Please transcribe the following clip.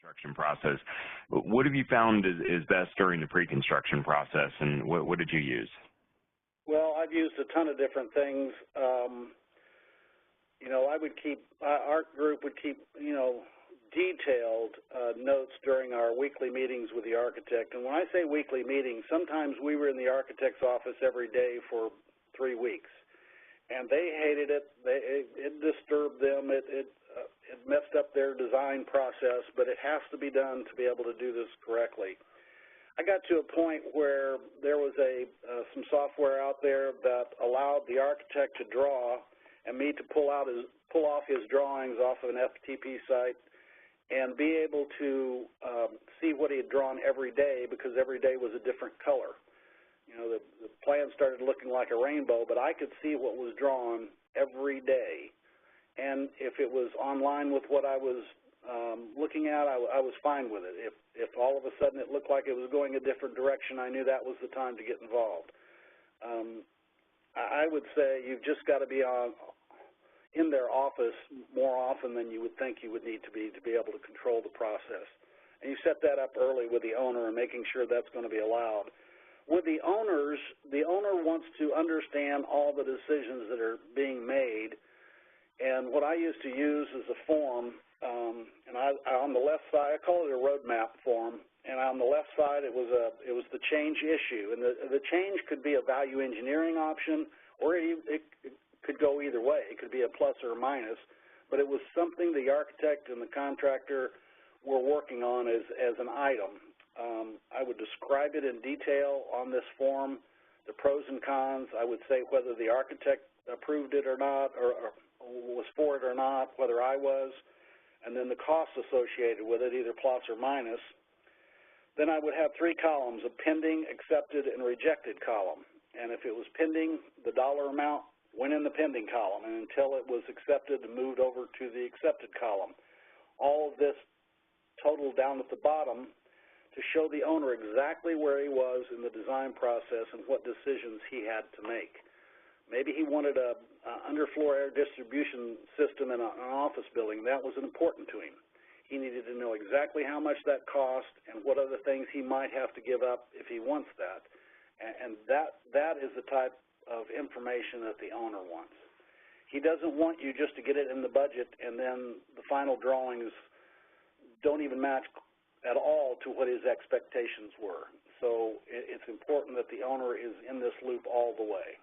pre-construction process. What have you found is best during the pre-construction process, and what did you use? Well, I've used a ton of different things. I would keep, our group would keep, detailed notes during our weekly meetings with the architect. And when I say weekly meetings, sometimes we were in the architect's office every day for 3 weeks. And they hated it. It disturbed them. It messed up their design process, but it has to be done to be able to do this correctly. I got to a point where there was some software out there that allowed the architect to draw and me to pull off his drawings off of an FTP site and be able to see what he had drawn every day, because every day was a different color. The plan started looking like a rainbow, but I could see what was drawn every day. And if it was online with what I was looking at, I was fine with it. If all of a sudden it looked like it was going a different direction, I knew that was the time to get involved. I would say you've just got to be in their office more often than you would think you would need to be able to control the process. And you set that up early with the owner and making sure that's going to be allowed. With the owners, the owner wants to understand all the decisions that are being made. And what I used to use is a form, and on the left side, I call it a roadmap form. And on the left side, it was the change issue, and the change could be a value engineering option, or it could go either way. It could be a plus or a minus, but it was something the architect and the contractor were working on as an item. I would describe it in detail on this form, the pros and cons. I would say whether the architect approved it or not, or was for it or not, whether I was, and then the costs associated with it, either plus or minus. Then I would have 3 columns, a pending, accepted, and rejected column. And if it was pending, the dollar amount went in the pending column, and until it was accepted and moved over to the accepted column. All of this totaled down at the bottom to show the owner exactly where he was in the design process and what decisions he had to make. Maybe he wanted a underfloor air distribution system in an office building. That was important to him. He needed to know exactly how much that cost and what other things he might have to give up if he wants that. And that is the type of information that the owner wants. He doesn't want you just to get it in the budget and then the final drawings don't even match at all to what his expectations were. So it's important that the owner is in this loop all the way.